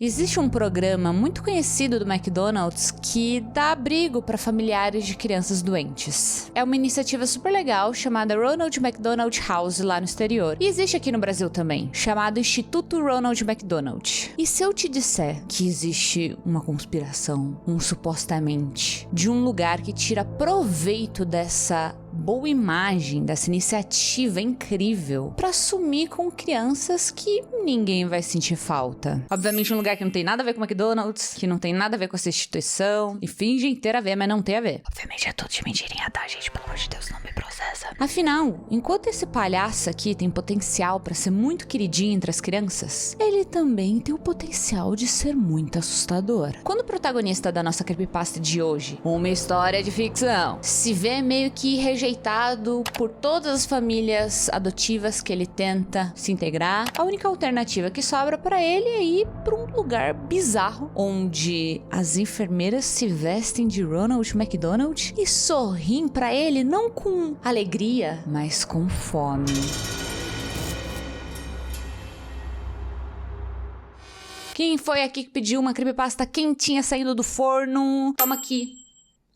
Existe um programa muito conhecido do McDonald's que dá abrigo para familiares de crianças doentes. É uma iniciativa super legal chamada Ronald McDonald House lá no exterior. E existe aqui no Brasil também, chamado Instituto Ronald McDonald. E se eu te disser que existe uma conspiração, supostamente, de um lugar que tira proveito dessa boa imagem, dessa iniciativa incrível pra sumir com crianças que ninguém vai sentir falta. Obviamente um lugar que não tem nada a ver com o McDonald's, que não tem nada a ver com essa instituição, e fingem ter a ver, mas não tem a ver. Obviamente é tudo de mentirinha, tá, gente? Pelo amor de Deus, não me processa. Afinal, enquanto esse palhaço aqui tem potencial pra ser muito queridinho entre as crianças, ele também tem o potencial de ser muito assustador. Quando o protagonista da nossa creepypasta de hoje, uma história de ficção, se vê meio que rejeitado por todas as famílias adotivas que ele tenta se integrar, a única alternativa que sobra pra ele é ir pra um lugar bizarro, onde as enfermeiras se vestem de Ronald McDonald e sorriem pra ele não com alegria, mas com fome. Quem foi aqui que pediu uma creepypasta quentinha saindo do forno? Toma aqui.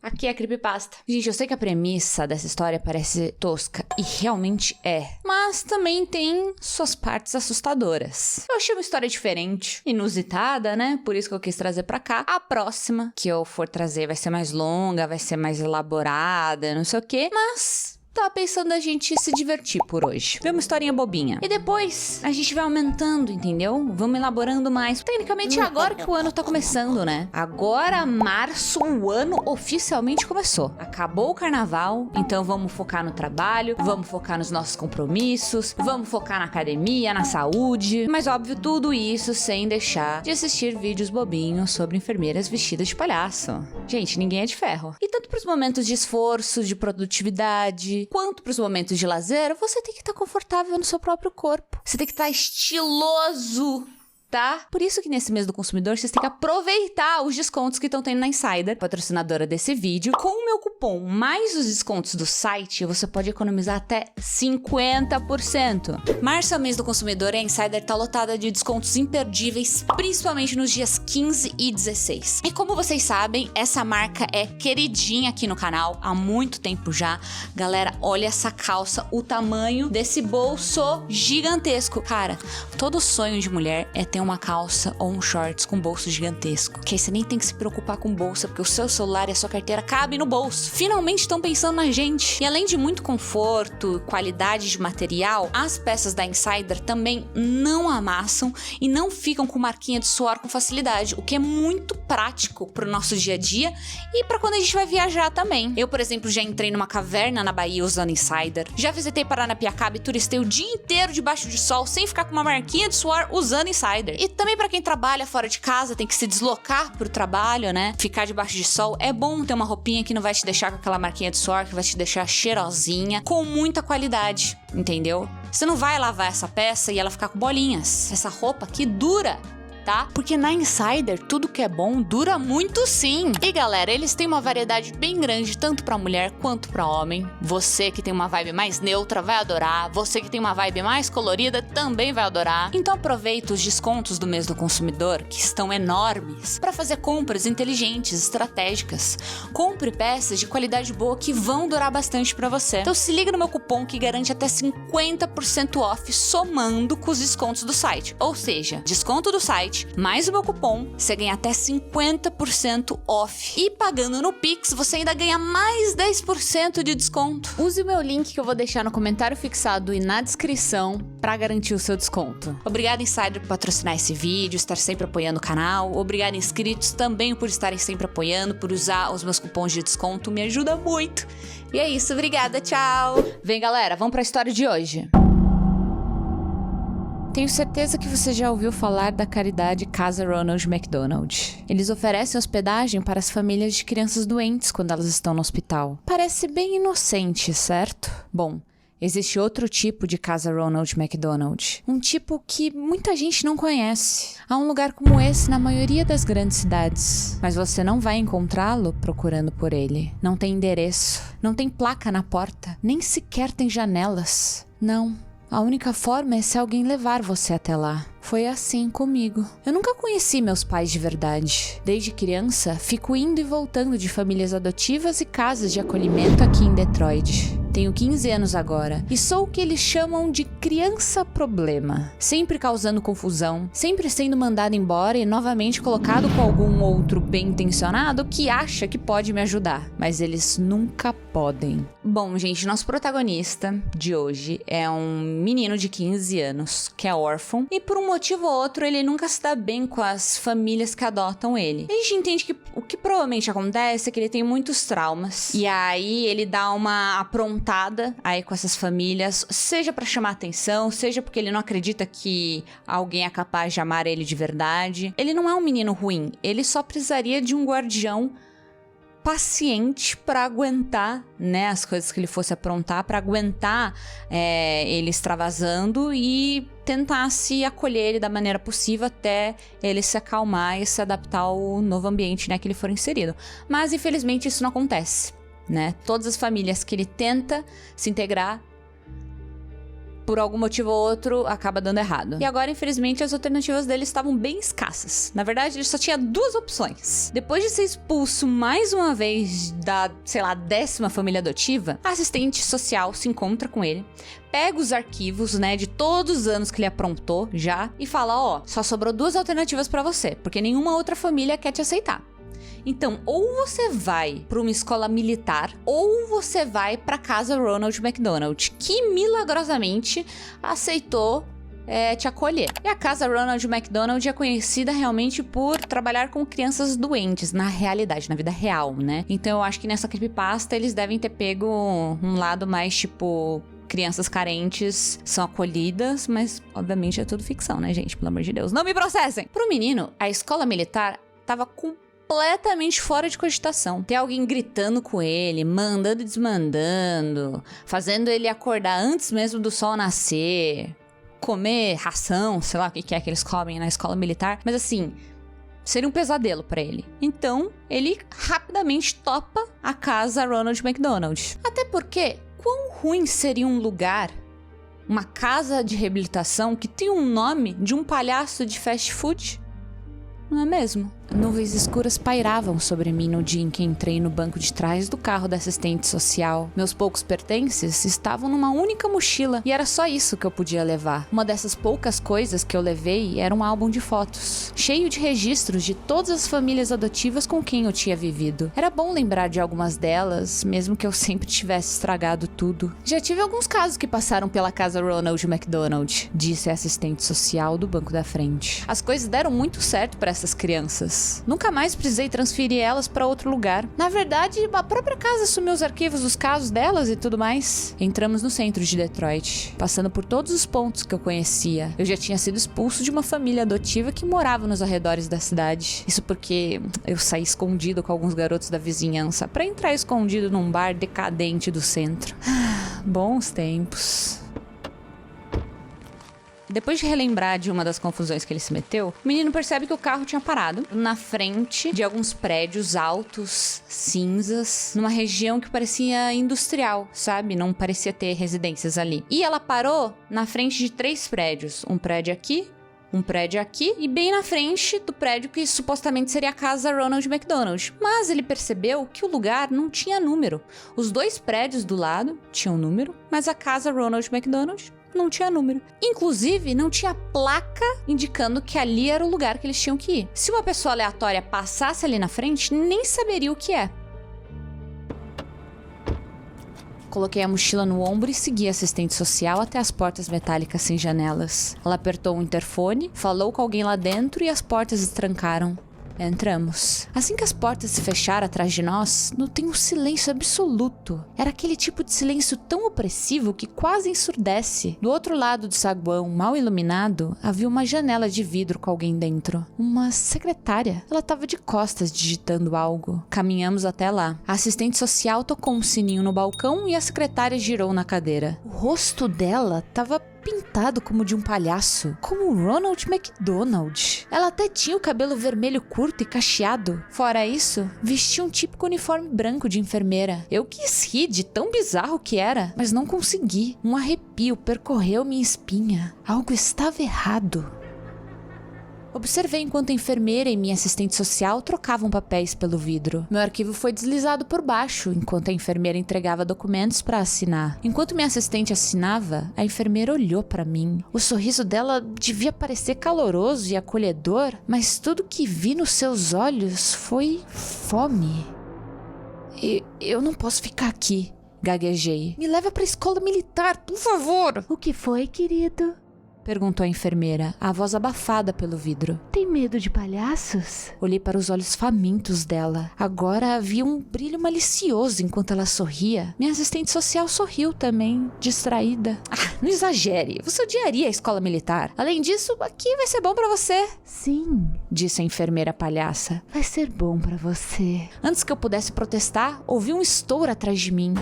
Aqui é a creepypasta. Gente, eu sei que a premissa dessa história parece tosca, e realmente é. Mas também tem suas partes assustadoras. Eu achei uma história diferente, inusitada, né? Por isso que eu quis trazer pra cá. A próxima que eu for trazer vai ser mais longa, vai ser mais elaborada, não sei o quê. Mas tava pensando a gente se divertir por hoje. Ver uma historinha bobinha. E depois a gente vai aumentando, entendeu? Vamos elaborando mais. Tecnicamente é agora que o ano tá começando, né? Agora, março, o ano oficialmente começou. Acabou o carnaval, então vamos focar no trabalho, vamos focar nos nossos compromissos, vamos focar na academia, na saúde. Mas óbvio, tudo isso sem deixar de assistir vídeos bobinhos sobre enfermeiras vestidas de palhaço. Gente, ninguém é de ferro. E tanto pros momentos de esforço, de produtividade, quanto para os momentos de lazer, você tem que estar confortável no seu próprio corpo. Você tem que estar estiloso, tá? Por isso que nesse mês do consumidor, vocês têm que aproveitar os descontos que estão tendo na Insider, patrocinadora desse vídeo. Com o meu cupom mais os descontos do site, você pode economizar até 50%. Março é o mês do consumidor e a Insider tá lotada de descontos imperdíveis, principalmente nos dias 15 e 16. E como vocês sabem, essa marca é queridinha aqui no canal há muito tempo já. Galera, olha essa calça, o tamanho desse bolso gigantesco. Cara, todo sonho de mulher é ter uma calça ou um shorts com bolso gigantesco. Que aí você nem tem que se preocupar com bolsa, porque o seu celular e a sua carteira cabem no bolso. Finalmente estão pensando na gente. E além de muito conforto, qualidade de material, as peças da Insider também não amassam e não ficam com marquinha de suor com facilidade, o que é muito prático pro nosso dia a dia e pra quando a gente vai viajar também. Eu, por exemplo, já entrei numa caverna na Bahia usando Insider, já visitei Paranapiacaba e turistei o dia inteiro debaixo de sol sem ficar com uma marquinha de suor usando Insider. E também pra quem trabalha fora de casa, tem que se deslocar pro trabalho, né? Ficar debaixo de sol, é bom ter uma roupinha que não vai te deixar com aquela marquinha de suor, que vai te deixar cheirosinha, com muita qualidade, entendeu? Você não vai lavar essa peça e ela ficar com bolinhas. Essa roupa que dura, tá? Porque na Insider, tudo que é bom dura muito sim. E galera, eles têm uma variedade bem grande, tanto pra mulher quanto pra homem. Você que tem uma vibe mais neutra vai adorar. Você que tem uma vibe mais colorida também vai adorar. Então aproveita os descontos do mês do consumidor, que estão enormes, pra fazer compras inteligentes, estratégicas. Compre peças de qualidade boa que vão durar bastante pra você. Então se liga no meu cupom que garante até 50% off somando com os descontos do site. Ou seja, desconto do site mais o meu cupom, você ganha até 50% off. E pagando no Pix, você ainda ganha mais 10% de desconto. Use o meu link que eu vou deixar no comentário fixado e na descrição para garantir o seu desconto. Obrigada, Insider, por patrocinar esse vídeo, estar sempre apoiando o canal. Obrigada, inscritos, também por estarem sempre apoiando, por usar os meus cupons de desconto. Me ajuda muito. E é isso, obrigada, tchau! Vem, galera, vamos para a história de hoje. Tenho certeza que você já ouviu falar da caridade Casa Ronald McDonald. Eles oferecem hospedagem para as famílias de crianças doentes quando elas estão no hospital. Parece bem inocente, certo? Bom, existe outro tipo de Casa Ronald McDonald. Um tipo que muita gente não conhece. Há um lugar como esse na maioria das grandes cidades, mas você não vai encontrá-lo procurando por ele. Não tem endereço, não tem placa na porta, nem sequer tem janelas. Não. A única forma é se alguém levar você até lá. Foi assim comigo. Eu nunca conheci meus pais de verdade. Desde criança, fico indo e voltando de famílias adotivas e casas de acolhimento aqui em Detroit. Tenho 15 anos agora e sou o que eles chamam de criança problema. Sempre causando confusão, sempre sendo mandado embora e novamente colocado com algum outro bem-intencionado que acha que pode me ajudar, mas eles nunca podem. Bom, gente, nosso protagonista de hoje é um menino de 15 anos que é órfão e por um motivo ou outro ele nunca se dá bem com as famílias que adotam ele. A gente entende que o que provavelmente acontece é que ele tem muitos traumas e aí ele dá uma aprontada aí com essas famílias, seja pra chamar atenção, seja porque ele não acredita que alguém é capaz de amar ele de verdade. Ele não é um menino ruim, ele só precisaria de um guardião paciente pra aguentar, né, as coisas que ele fosse aprontar, pra aguentar ele extravasando e tentar se acolher ele da maneira possível até ele se acalmar e se adaptar ao novo ambiente, né, que ele for inserido. Mas infelizmente isso não acontece, né? Todas as famílias que ele tenta se integrar, por algum motivo ou outro, acaba dando errado. E agora, infelizmente, as alternativas dele estavam bem escassas. Na verdade, ele só tinha 2 opções. Depois de ser expulso mais uma vez da, sei lá, 10ª família adotiva, a assistente social se encontra com ele, pega os arquivos, né, de todos os anos que ele aprontou já e fala, ó, só sobrou 2 alternativas pra você, porque nenhuma outra família quer te aceitar. Então, ou você vai para uma escola militar, ou você vai para casa Ronald McDonald, que milagrosamente aceitou te acolher. E a casa Ronald McDonald é conhecida realmente por trabalhar com crianças doentes, na realidade, na vida real, né? Então eu acho que nessa creepypasta eles devem ter pego um lado mais tipo... crianças carentes são acolhidas, mas obviamente é tudo ficção, né, gente? Pelo amor de Deus, não me processem! Pro menino, a escola militar tava completamente fora de cogitação. Tem alguém gritando com ele, mandando e desmandando, fazendo ele acordar antes mesmo do sol nascer, comer ração, sei lá o que é que eles comem na escola militar, mas assim, seria um pesadelo pra ele. Então, ele rapidamente topa a casa Ronald McDonald. Até porque, quão ruim seria um lugar, uma casa de reabilitação que tem um nome de um palhaço de fast food? Não é mesmo? Nuvens escuras pairavam sobre mim no dia em que entrei no banco de trás do carro da assistente social. Meus poucos pertences estavam numa única mochila e era só isso que eu podia levar. Uma dessas poucas coisas que eu levei era um álbum de fotos, cheio de registros de todas as famílias adotivas com quem eu tinha vivido. Era bom lembrar de algumas delas, mesmo que eu sempre tivesse estragado tudo. Já tive alguns casos que passaram pela casa Ronald McDonald, disse a assistente social do banco da frente. As coisas deram muito certo para essas crianças. Nunca mais precisei transferir elas para outro lugar. Na verdade, a própria casa assumiu os arquivos dos casos delas e tudo mais. Entramos no centro de Detroit, passando por todos os pontos que eu conhecia. Eu já tinha sido expulso de uma família adotiva que morava nos arredores da cidade. Isso porque eu saí escondido com alguns garotos da vizinhança para entrar escondido num bar decadente do centro. Bons tempos. Depois de relembrar de uma das confusões que ele se meteu, o menino percebe que o carro tinha parado na frente de alguns prédios altos, cinzas, numa região que parecia industrial, sabe? Não parecia ter residências ali. E ela parou na frente de 3 prédios. Um prédio aqui e bem na frente do prédio que supostamente seria a casa Ronald McDonald. Mas ele percebeu que o lugar não tinha número. Os 2 prédios do lado tinham número, mas a casa Ronald McDonald não tinha número. Inclusive, não tinha placa indicando que ali era o lugar que eles tinham que ir. Se uma pessoa aleatória passasse ali na frente, nem saberia o que é. Coloquei a mochila no ombro e segui a assistente social até as portas metálicas sem janelas. Ela apertou o interfone, falou com alguém lá dentro e as portas se trancaram. Entramos. Assim que as portas se fecharam atrás de nós, notei um silêncio absoluto. Era aquele tipo de silêncio tão opressivo que quase ensurdece. Do outro lado do saguão, mal iluminado, havia uma janela de vidro com alguém dentro. Uma secretária. Ela estava de costas digitando algo. Caminhamos até lá. A assistente social tocou um sininho no balcão e a secretária girou na cadeira. O rosto dela estava pintado como de um palhaço, como Ronald McDonald. Ela até tinha o cabelo vermelho curto e cacheado. Fora isso, vestia um típico uniforme branco de enfermeira. Eu quis rir de tão bizarro que era, mas não consegui. Um arrepio percorreu minha espinha. Algo estava errado. Observei enquanto a enfermeira e minha assistente social trocavam papéis pelo vidro. Meu arquivo foi deslizado por baixo, enquanto a enfermeira entregava documentos para assinar. Enquanto minha assistente assinava, a enfermeira olhou para mim. O sorriso dela devia parecer caloroso e acolhedor, mas tudo que vi nos seus olhos foi fome. Eu não posso ficar aqui, gaguejei. Me leva para a escola militar, por favor. O que foi, querido? Perguntou a enfermeira, a voz abafada pelo vidro. Tem medo de palhaços? Olhei para os olhos famintos dela. Agora havia um brilho malicioso enquanto ela sorria. Minha assistente social sorriu também, distraída. Não exagere, você odiaria a escola militar. Além disso, aqui vai ser bom para você. Sim, disse a enfermeira palhaça. Vai ser bom para você. Antes que eu pudesse protestar, ouvi um estouro atrás de mim.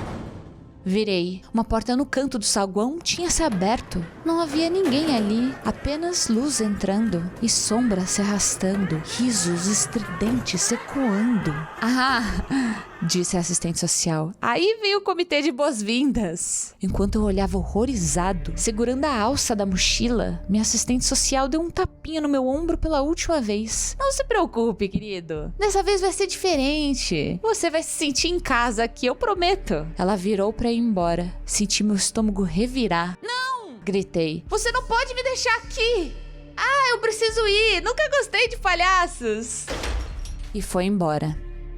Virei. Uma porta no canto do saguão tinha se aberto. Não havia ninguém ali, apenas luz entrando e sombra se arrastando, risos estridentes ecoando. Disse a assistente social. Aí veio o comitê de boas-vindas. Enquanto eu olhava horrorizado, segurando a alça da mochila, minha assistente social deu um tapinha no meu ombro pela última vez. Não se preocupe, querido. Dessa vez vai ser diferente. Você vai se sentir em casa aqui, eu prometo. Ela virou pra ir embora. Senti meu estômago revirar. Não! Gritei. Você não pode me deixar aqui! Eu preciso ir! Nunca gostei de palhaços! E foi embora.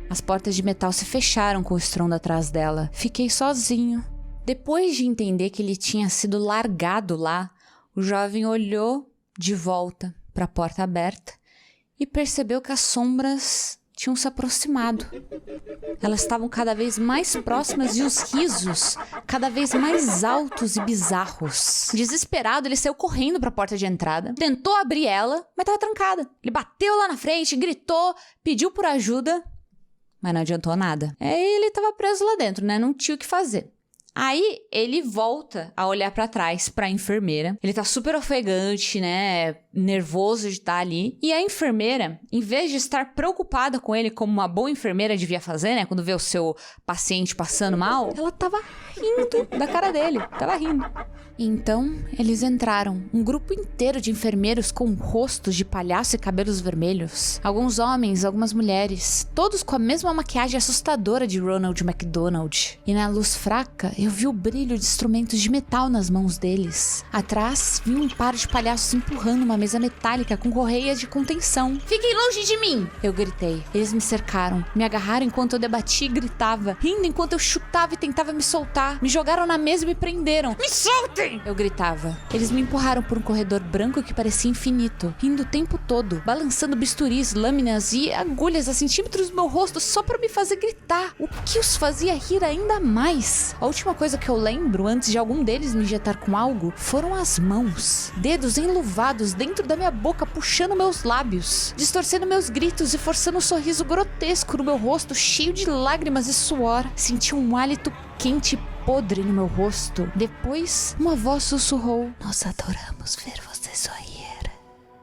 As portas de metal se fecharam com o estrondo atrás dela. Fiquei sozinho. Depois de entender que ele tinha sido largado lá, o jovem olhou de volta para a porta aberta e percebeu que as sombras tinham se aproximado. Elas estavam cada vez mais próximas e os risos cada vez mais altos e bizarros. Desesperado, ele saiu correndo para a porta de entrada, tentou abrir ela, mas estava trancada. Ele bateu lá na frente, gritou, pediu por ajuda, mas não adiantou nada. Ele estava preso lá dentro, né? Não tinha o que fazer. Aí ele volta a olhar pra trás pra enfermeira. Ele tá super ofegante, né? Nervoso de estar ali. E a enfermeira, em vez de estar preocupada com ele como uma boa enfermeira devia fazer, né? Quando vê o seu paciente passando mal, ela tava rindo da cara dele. Tava rindo. Então, eles entraram. Um grupo inteiro de enfermeiros com rostos de palhaço e cabelos vermelhos. Alguns homens, algumas mulheres. Todos com a mesma maquiagem assustadora de Ronald McDonald. E na luz fraca, eu vi o brilho de instrumentos de metal nas mãos deles. Atrás, vi um par de palhaços empurrando uma mesa metálica com correias de contenção. Fiquem longe de mim! Eu gritei. Eles me cercaram. Me agarraram enquanto eu debatia e gritava. Rindo enquanto eu chutava e tentava me soltar. Me jogaram na mesa e me prenderam. Me soltem! Eu gritava. Eles me empurraram por um corredor branco que parecia infinito, rindo o tempo todo, balançando bisturis, lâminas e agulhas a centímetros do meu rosto só pra me fazer gritar, o que os fazia rir ainda mais. A última coisa que eu lembro antes de algum deles me injetar com algo foram as mãos, dedos enluvados dentro da minha boca puxando meus lábios, distorcendo meus gritos e forçando um sorriso grotesco no meu rosto cheio de lágrimas e suor. Senti um hálito quente e podre no meu rosto. Depois, uma voz sussurrou: "Nós adoramos ver você sorrir."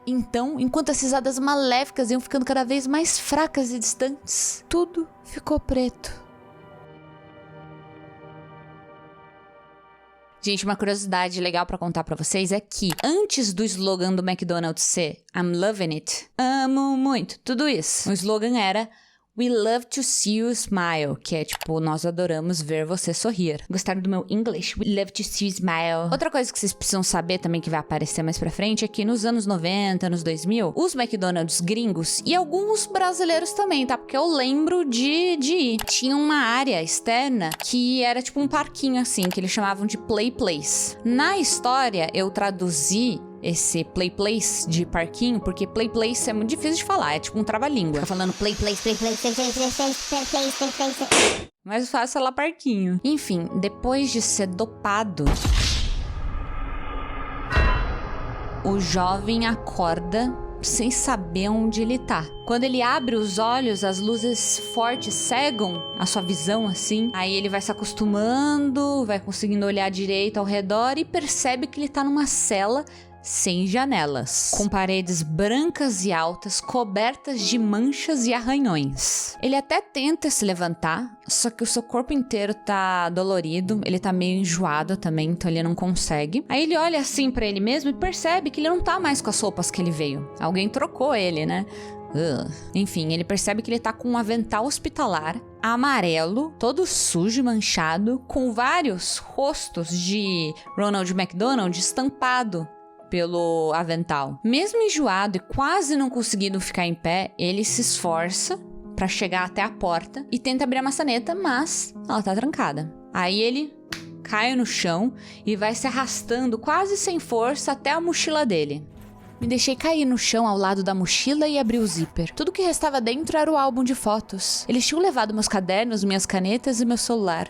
Então, enquanto as risadas maléficas iam ficando cada vez mais fracas e distantes, tudo ficou preto. Gente, uma curiosidade legal pra contar pra vocês é que antes do slogan do McDonald's ser "I'm loving it", amo muito, tudo isso, o slogan era "We love to see you smile", que é tipo, nós adoramos ver você sorrir. Gostaram do meu English? We love to see you smile. Outra coisa que vocês precisam saber também, que vai aparecer mais pra frente, é que nos anos 90, anos 2000, os McDonald's gringos e alguns brasileiros também, tá? Porque eu lembro de ir. Tinha uma área externa que era tipo um parquinho assim, que eles chamavam de Play Place. Na história, eu traduzi esse play place de parquinho, porque play place é muito difícil de falar, é tipo um trava-língua. Fica falando play place. Mais fácil é lá parquinho. Enfim, depois de ser dopado, o jovem acorda sem saber onde ele tá. Quando ele abre os olhos, as luzes fortes cegam a sua visão, assim. Aí ele vai se acostumando, vai conseguindo olhar direito ao redor e percebe que ele tá numa cela sem janelas, com paredes brancas e altas, cobertas de manchas e arranhões. Ele até tenta se levantar, só que o seu corpo inteiro tá dolorido, ele tá meio enjoado também, então ele não consegue. Aí ele olha assim pra ele mesmo e percebe que ele não tá mais com as roupas que ele veio. Alguém trocou ele, né? Enfim, ele percebe que ele tá com um avental hospitalar amarelo, todo sujo e manchado, com vários rostos de Ronald McDonald estampado pelo avental. Mesmo enjoado e quase não conseguindo ficar em pé, ele se esforça pra chegar até a porta e tenta abrir a maçaneta, mas ela tá trancada. Aí ele cai no chão e vai se arrastando quase sem força até a mochila dele. Me deixei cair no chão ao lado da mochila e abri o zíper. Tudo que restava dentro era o álbum de fotos. Eles tinham levado meus cadernos, minhas canetas e meu celular.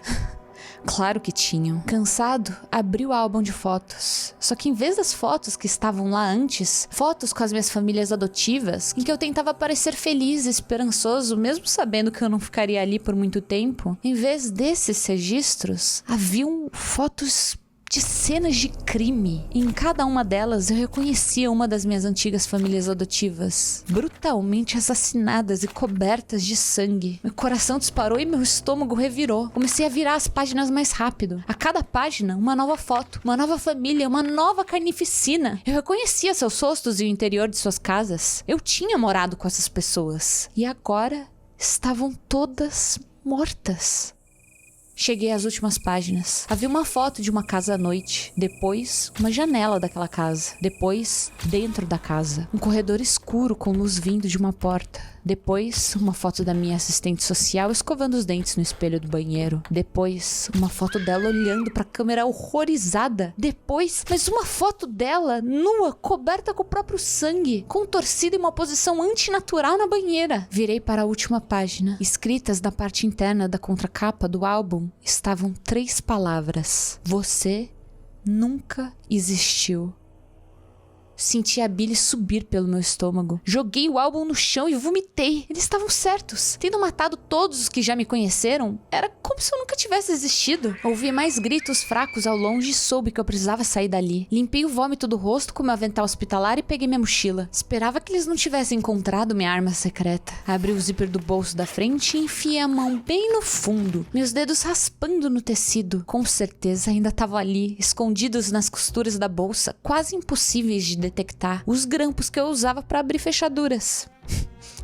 Claro que tinham. Cansado, abri o álbum de fotos. Só que em vez das fotos que estavam lá antes, fotos com as minhas famílias adotivas, em que eu tentava parecer feliz e esperançoso, mesmo sabendo que eu não ficaria ali por muito tempo, em vez desses registros, haviam fotos de cenas de crime. E em cada uma delas eu reconhecia uma das minhas antigas famílias adotivas, brutalmente assassinadas e cobertas de sangue. Meu coração disparou e meu estômago revirou. Comecei a virar as páginas mais rápido. A cada página, uma nova foto, uma nova família, uma nova carnificina. Eu reconhecia seus rostos e o interior de suas casas. Eu tinha morado com essas pessoas. E agora estavam todas mortas. Cheguei às últimas páginas. Havia uma foto de uma casa à noite. Depois, uma janela daquela casa. Depois, dentro da casa. Um corredor escuro com luz vindo de uma porta. Depois, uma foto da minha assistente social escovando os dentes no espelho do banheiro. Depois, uma foto dela olhando pra câmera horrorizada. Depois, mais uma foto dela, nua, coberta com o próprio sangue, contorcida em uma posição antinatural na banheira. Virei para a última página. Escritas na parte interna da contracapa do álbum estavam 3 palavras. Você nunca existiu. Senti a bile subir pelo meu estômago. Joguei o álbum no chão e vomitei. Eles estavam certos. Tendo matado todos os que já me conheceram, era como se eu nunca tivesse existido. Ouvi mais gritos fracos ao longe e soube que eu precisava sair dali. Limpei o vômito do rosto com meu avental hospitalar e peguei minha mochila. Esperava que eles não tivessem encontrado minha arma secreta. Abri o zíper do bolso da frente e enfiei a mão bem no fundo, meus dedos raspando no tecido. Com certeza ainda estavam ali, escondidos nas costuras da bolsa, quase impossíveis de detectar, os grampos que eu usava para abrir fechaduras.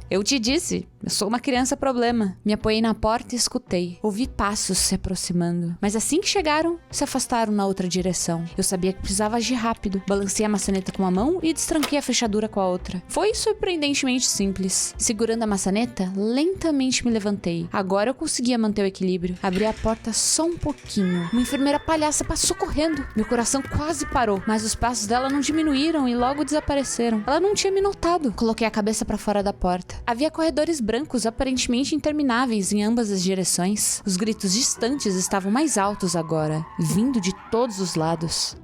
Eu te disse, eu sou uma criança problema. Me apoiei na porta e escutei. Ouvi passos se aproximando. Mas assim que chegaram, se afastaram na outra direção. Eu sabia que precisava agir rápido. Balancei a maçaneta com uma mão e destranquei a fechadura com a outra. Foi surpreendentemente simples. Segurando a maçaneta, lentamente me levantei. Agora eu conseguia manter o equilíbrio. Abri a porta só um pouquinho. Uma enfermeira palhaça passou correndo. Meu coração quase parou, mas os passos dela não diminuíram e logo desapareceram. Ela não tinha me notado. Coloquei a cabeça para fora da porta. Havia corredores brancos aparentemente intermináveis em ambas as direções. Os gritos distantes estavam mais altos agora, vindo de todos os lados.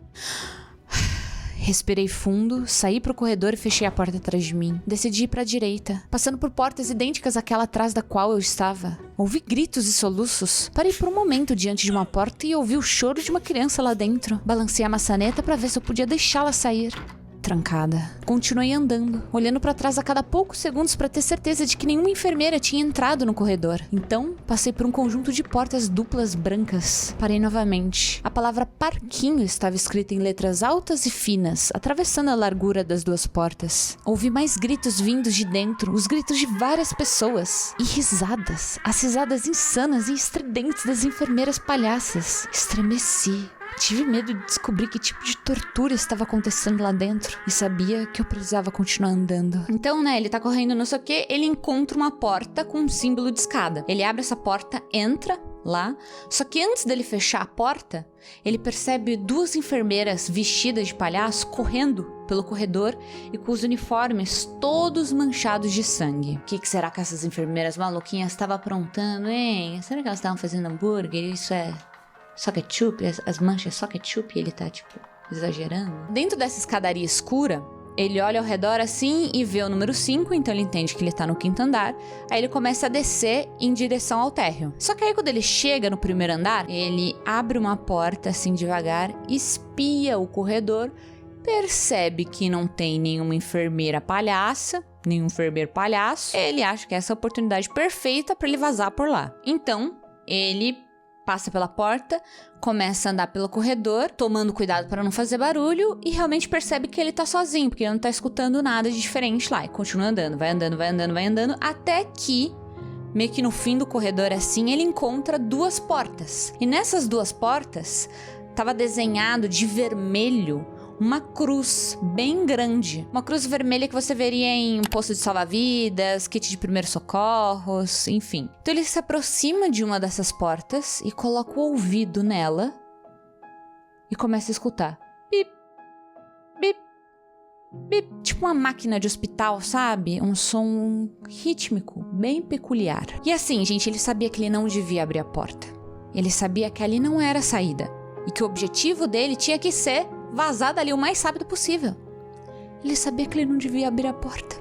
Respirei fundo, saí pro corredor e fechei a porta atrás de mim. Decidi ir pra direita, passando por portas idênticas àquela atrás da qual eu estava. Ouvi gritos e soluços. Parei por um momento diante de uma porta e ouvi o choro de uma criança lá dentro. Balancei a maçaneta pra ver se eu podia deixá-la sair. Trancada. Continuei andando, olhando pra trás a cada poucos segundos pra ter certeza de que nenhuma enfermeira tinha entrado no corredor. Então, passei por um conjunto de portas duplas brancas. Parei novamente. A palavra parquinho estava escrita em letras altas e finas, atravessando a largura das 2 portas. Ouvi mais gritos vindos de dentro, os gritos de várias pessoas. E risadas. As risadas insanas e estridentes das enfermeiras palhaças. Estremeci. Tive medo de descobrir que tipo de tortura estava acontecendo lá dentro. E sabia que eu precisava continuar andando. Então, ele tá correndo não sei o que, ele encontra uma porta com um símbolo de escada. Ele abre essa porta, entra lá. Só que antes dele fechar a porta, ele percebe 2 enfermeiras vestidas de palhaço correndo pelo corredor e com os uniformes todos manchados de sangue. O que será que essas enfermeiras maluquinhas estavam aprontando, hein? Será que elas estavam fazendo hambúrguer? Isso é só ketchup? As manchas só ketchup? E ele tá, exagerando? Dentro dessa escadaria escura, Ele olha ao redor assim e vê o número 5, então ele entende que ele tá no 5º andar. Aí ele começa a descer em direção ao térreo. Só que aí quando ele chega no 1º andar, ele abre uma porta assim devagar, espia o corredor, percebe que não tem nenhuma enfermeira palhaça, nenhum enfermeiro palhaço. Ele acha que essa é a oportunidade perfeita para ele vazar por lá. Então, ele passa pela porta, começa a andar pelo corredor, tomando cuidado para não fazer barulho, e realmente percebe que ele tá sozinho, porque ele não tá escutando nada de diferente lá. E continua andando, vai andando, vai andando, vai andando, até que, meio que no fim do corredor assim, ele encontra 2 portas. E nessas 2 portas, tava desenhado de vermelho uma cruz bem grande. Uma cruz vermelha que você veria em um posto de salva-vidas, kit de primeiros socorros, enfim. Então ele se aproxima de uma dessas portas e coloca o ouvido nela e começa a escutar. Bip, bip, bip. Tipo uma máquina de hospital, sabe? Um som rítmico, bem peculiar. E assim, gente, ele sabia que ele não devia abrir a porta. Ele sabia que ali não era a saída. E que o objetivo dele tinha que ser vazar dali o mais rápido possível. Ele sabia que ele não devia abrir a porta.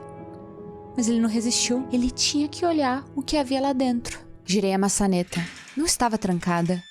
Mas ele não resistiu. Ele tinha que olhar o que havia lá dentro. Girei a maçaneta. Não estava trancada.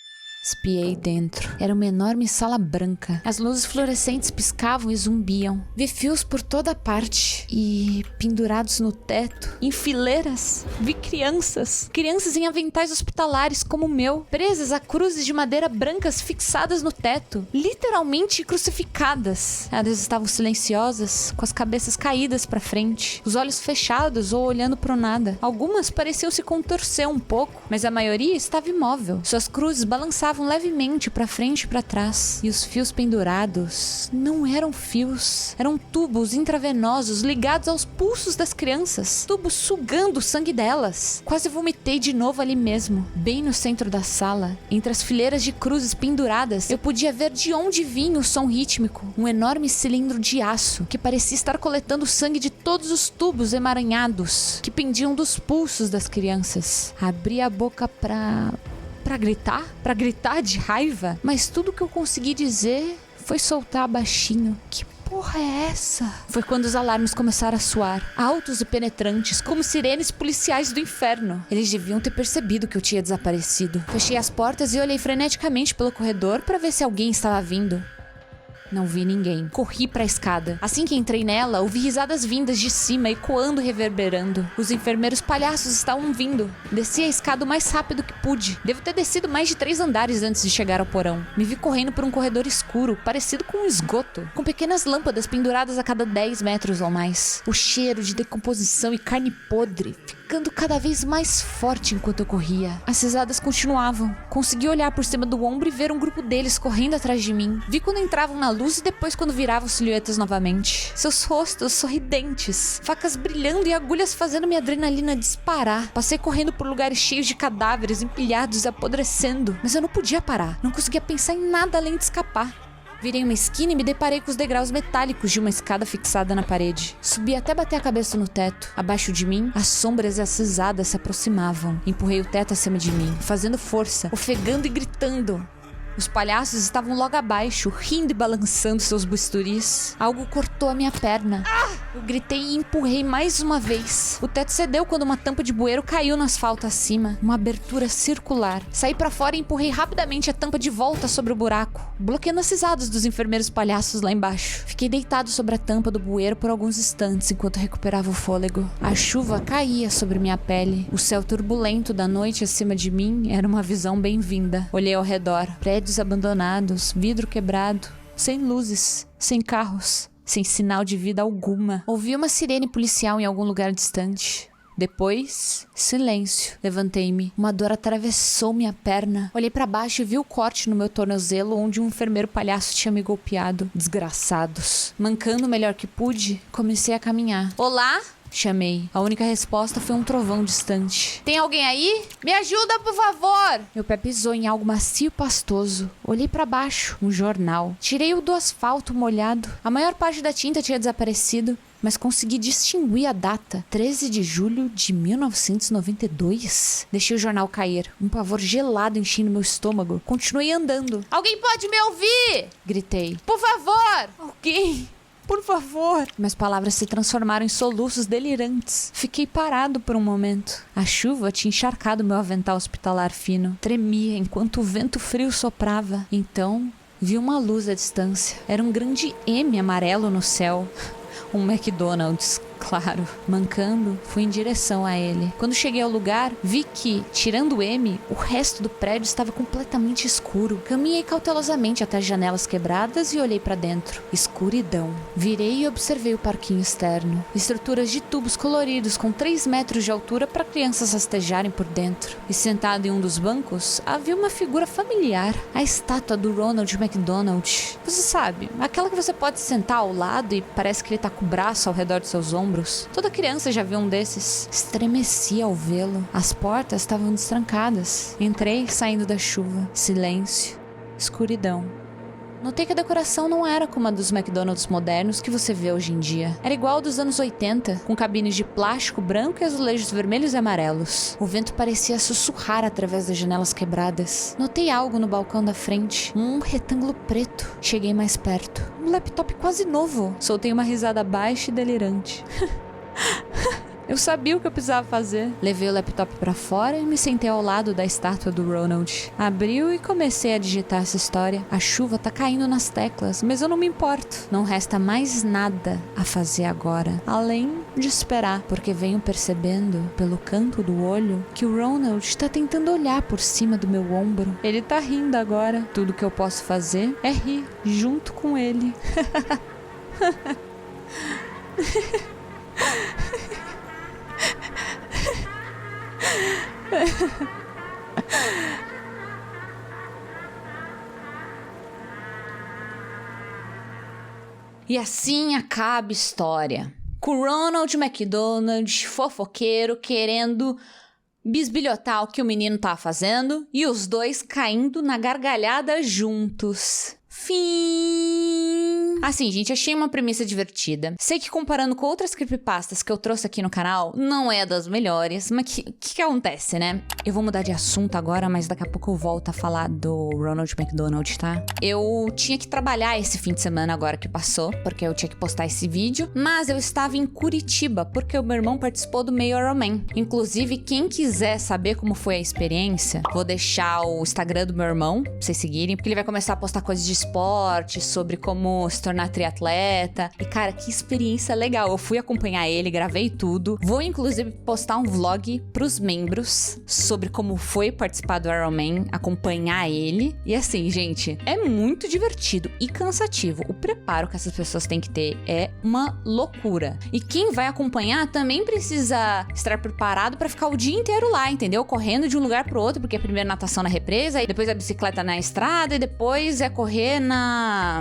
Espiei dentro. Era uma enorme sala branca. As luzes fluorescentes piscavam e zumbiam. Vi fios por toda parte. E pendurados no teto, em fileiras, vi crianças. Crianças em aventais hospitalares como o meu, presas a cruzes de madeira brancas fixadas no teto. Literalmente crucificadas. Elas estavam silenciosas, com as cabeças caídas para frente. Os olhos fechados ou olhando pro nada. Algumas pareciam se contorcer um pouco, mas a maioria estava imóvel. Suas cruzes balançavam levemente para frente e para trás, e os fios pendurados não eram fios, eram tubos intravenosos ligados aos pulsos das crianças, tubos sugando o sangue delas. Quase vomitei de novo ali mesmo, bem no centro da sala, entre as fileiras de cruzes penduradas. Eu podia ver de onde vinha o som rítmico, um enorme cilindro de aço que parecia estar coletando o sangue de todos os tubos emaranhados que pendiam dos pulsos das crianças. Abri a boca pra gritar de raiva, mas tudo que eu consegui dizer foi soltar baixinho. Que porra é essa? Foi quando os alarmes começaram a soar, altos e penetrantes, como sirenes policiais do inferno. Eles deviam ter percebido que eu tinha desaparecido. Fechei as portas e olhei freneticamente pelo corredor para ver se alguém estava vindo. Não vi ninguém. Corri pra escada. Assim que entrei nela, ouvi risadas vindas de cima, ecoando e reverberando. Os enfermeiros palhaços estavam vindo. Desci a escada o mais rápido que pude. Devo ter descido mais de 3 andares antes de chegar ao porão. Me vi correndo por um corredor escuro, parecido com um esgoto, com pequenas lâmpadas penduradas a cada 10 metros ou mais. O cheiro de decomposição e carne podre ficando cada vez mais forte enquanto eu corria. As risadas continuavam. Consegui olhar por cima do ombro e ver um grupo deles correndo atrás de mim. Vi quando entravam na luz e depois quando viravam silhuetas novamente. Seus rostos sorridentes, facas brilhando e agulhas fazendo minha adrenalina disparar. Passei correndo por lugares cheios de cadáveres empilhados e apodrecendo, mas eu não podia parar. Não conseguia pensar em nada além de escapar. Virei uma esquina e me deparei com os degraus metálicos de uma escada fixada na parede. Subi até bater a cabeça no teto. Abaixo de mim, as sombras e as risadas se aproximavam. Empurrei o teto acima de mim, fazendo força, ofegando e gritando. Os palhaços estavam logo abaixo, rindo e balançando seus bisturis. Algo cortou a minha perna. Eu gritei e empurrei mais uma vez. O teto cedeu quando uma tampa de bueiro caiu no asfalto acima. Uma abertura circular. Saí pra fora e empurrei rapidamente a tampa de volta sobre o buraco, bloqueando as risadas dos enfermeiros palhaços lá embaixo. Fiquei deitado sobre a tampa do bueiro por alguns instantes enquanto recuperava o fôlego. A chuva caía sobre minha pele. O céu turbulento da noite acima de mim era uma visão bem-vinda. Olhei ao redor. Prédios abandonados, vidro quebrado, sem luzes, sem carros, sem sinal de vida alguma. Ouvi uma sirene policial em algum lugar distante. Depois, silêncio. Levantei-me. Uma dor atravessou minha perna. Olhei pra baixo e vi o corte no meu tornozelo onde um enfermeiro palhaço tinha me golpeado. Desgraçados. Mancando o melhor que pude, comecei a caminhar. Olá? Chamei. A única resposta foi um trovão distante. Tem alguém aí? Me ajuda, por favor! Meu pé pisou em algo macio e pastoso. Olhei pra baixo. Um jornal. Tirei-o do asfalto molhado. A maior parte da tinta tinha desaparecido, mas consegui distinguir a data. 13 de julho de 1992. Deixei o jornal cair. Um pavor gelado enchendo meu estômago. Continuei andando. Alguém pode me ouvir? Gritei. Por favor! Alguém... por favor. Minhas palavras se transformaram em soluços delirantes. Fiquei parado por um momento. A chuva tinha encharcado meu avental hospitalar fino. Tremia enquanto o vento frio soprava. Então, vi uma luz à distância. Era um grande M amarelo no céu. Um McDonald's, claro. Mancando, fui em direção a ele. Quando cheguei ao lugar, vi que, tirando o M, o resto do prédio estava completamente escuro. Caminhei cautelosamente até as janelas quebradas e olhei para dentro. Escuridão. Virei e observei o parquinho externo. Estruturas de tubos coloridos com 3 metros de altura para crianças rastejarem por dentro. E sentado em um dos bancos, havia uma figura familiar. A estátua do Ronald McDonald. Você sabe, aquela que você pode sentar ao lado e parece que ele tá com o braço ao redor de seus ombros. Toda criança já viu um desses. Estremeci ao vê-lo. As portas estavam destrancadas. Entrei saindo da chuva. Silêncio. Escuridão. Notei que a decoração não era como a dos McDonald's modernos que você vê hoje em dia. Era igual ao dos anos 80, com cabines de plástico branco e azulejos vermelhos e amarelos. O vento parecia sussurrar através das janelas quebradas. Notei algo no balcão da frente, um retângulo preto. Cheguei mais perto. Um laptop quase novo. Soltei uma risada baixa e delirante. Eu sabia o que eu precisava fazer. Levei o laptop pra fora e me sentei ao lado da estátua do Ronald. Abriu e comecei a digitar essa história. A chuva tá caindo nas teclas, mas eu não me importo. Não resta mais nada a fazer agora, além de esperar, porque venho percebendo, pelo canto do olho, que o Ronald tá tentando olhar por cima do meu ombro. Ele tá rindo agora. Tudo que eu posso fazer é rir junto com ele. E assim acaba a história. Com o Ronald McDonald, fofoqueiro, querendo bisbilhotar o que o menino tá fazendo e os dois caindo na gargalhada juntos. Fim. Assim, gente, achei uma premissa divertida. Sei que comparando com outras creepypastas que eu trouxe aqui no canal, não é das melhores, mas que acontece, né? Eu vou mudar de assunto agora, mas daqui a pouco eu volto a falar do Ronald McDonald, tá? Eu tinha que trabalhar esse fim de semana agora que passou, porque eu tinha que postar esse vídeo, mas eu estava em Curitiba, porque o meu irmão participou do Meio Ironman. Inclusive, quem quiser saber como foi a experiência, vou deixar o Instagram do meu irmão pra vocês seguirem, porque ele vai começar a postar coisas de esporte, sobre como se tornar triatleta. E cara, que experiência legal. Eu fui acompanhar ele, gravei tudo. Vou inclusive postar um vlog pros membros sobre como foi participar do Ironman, acompanhar ele. E assim, gente, é muito divertido e cansativo. O preparo que essas pessoas têm que ter é uma loucura. E quem vai acompanhar também precisa estar preparado pra ficar o dia inteiro lá, entendeu? Correndo de um lugar pro outro, porque é primeiro natação na represa, e depois a bicicleta na estrada, e depois é correr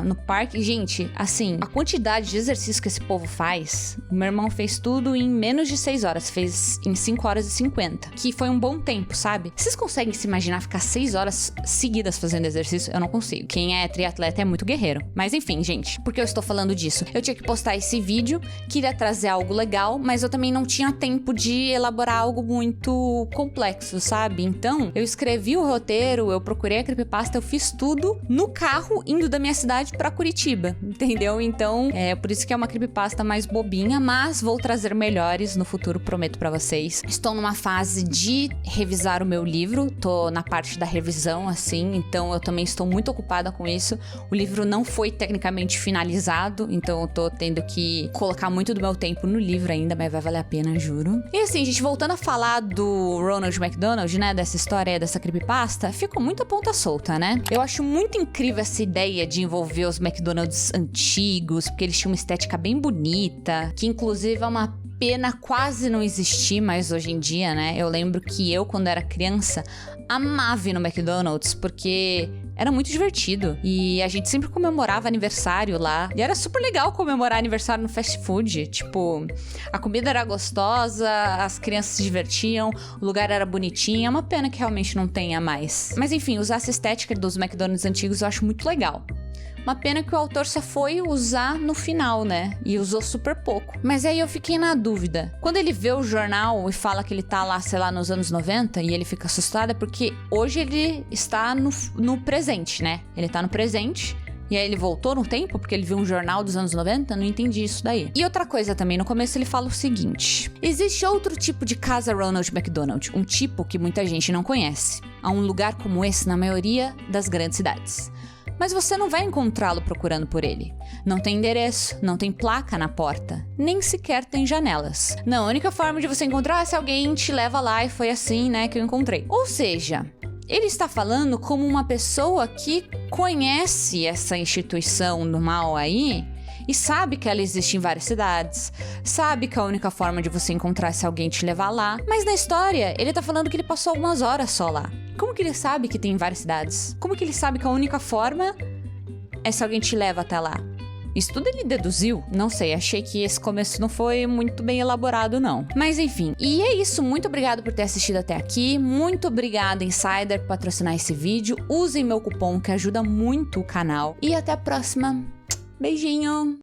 no parque. Gente, assim, a quantidade de exercício que esse povo faz, meu irmão fez tudo em menos de 6 horas, fez em 5 horas e 50, que foi um bom tempo, sabe? Vocês conseguem se imaginar ficar 6 horas seguidas fazendo exercício? Eu não consigo. Quem é triatleta é muito guerreiro. Mas enfim, gente, por que eu estou falando disso? Eu tinha que postar esse vídeo, queria trazer algo legal, mas eu também não tinha tempo de elaborar algo muito complexo, sabe? Então, eu escrevi o roteiro, eu procurei a creepypasta, eu fiz tudo no carro indo da minha cidade pra Curitiba, entendeu? Então, é por isso que é uma creepypasta mais bobinha, mas vou trazer melhores no futuro, prometo pra vocês. Estou numa fase de revisar o meu livro, tô na parte da revisão, assim, então eu também estou muito ocupada com isso. O livro não foi tecnicamente finalizado, então eu tô tendo que colocar muito do meu tempo no livro ainda, mas vai valer a pena, juro. E assim, gente, voltando a falar do Ronald McDonald, né, dessa história, dessa creepypasta, ficou muito a ponta solta, né? Eu acho muito incrível essa ideia de envolver os McDonald's antigos, porque eles tinham uma estética bem bonita, que inclusive é uma pena quase não existir mais hoje em dia, né? Eu lembro que eu, quando era criança, amava ir no McDonald's, porque era muito divertido. E a gente sempre comemorava aniversário lá. E era super legal comemorar aniversário no fast food. Tipo, a comida era gostosa, as crianças se divertiam, o lugar era bonitinho. É uma pena que realmente não tenha mais. Mas enfim, usar essa estética dos McDonald's antigos eu acho muito legal. Uma pena que o autor só foi usar no final, né? E usou super pouco. Mas aí eu fiquei na dúvida. Quando ele vê o jornal e fala que ele tá lá, sei lá, nos anos 90, e ele fica assustado, é porque hoje ele está no presente, né? Ele tá no presente E aí ele voltou no tempo porque ele viu um jornal dos anos 90? Não entendi isso daí. E outra coisa também, no começo ele fala o seguinte: existe outro tipo de casa Ronald McDonald, um tipo que muita gente não conhece. Há um lugar como esse na maioria das grandes cidades. Mas você não vai encontrá-lo procurando por ele. Não tem endereço, não tem placa na porta, nem sequer tem janelas. Não, a única forma de você encontrar é se alguém te leva lá e foi assim, né, que eu encontrei. Ou seja, ele está falando como uma pessoa que conhece essa instituição do mal aí e sabe que ela existe em várias cidades, sabe que a única forma de você encontrar é se alguém te levar lá. Mas na história, ele tá falando que ele passou algumas horas só lá. Como que ele sabe que tem em várias cidades? Como que ele sabe que a única forma é se alguém te leva até lá? Isso tudo ele deduziu? Não sei, achei que esse começo não foi muito bem elaborado, não. Mas enfim, e é isso. Muito obrigado por ter assistido até aqui. Muito obrigada, Insider, por patrocinar esse vídeo. Usem meu cupom que ajuda muito o canal. E até a próxima. Beijinho!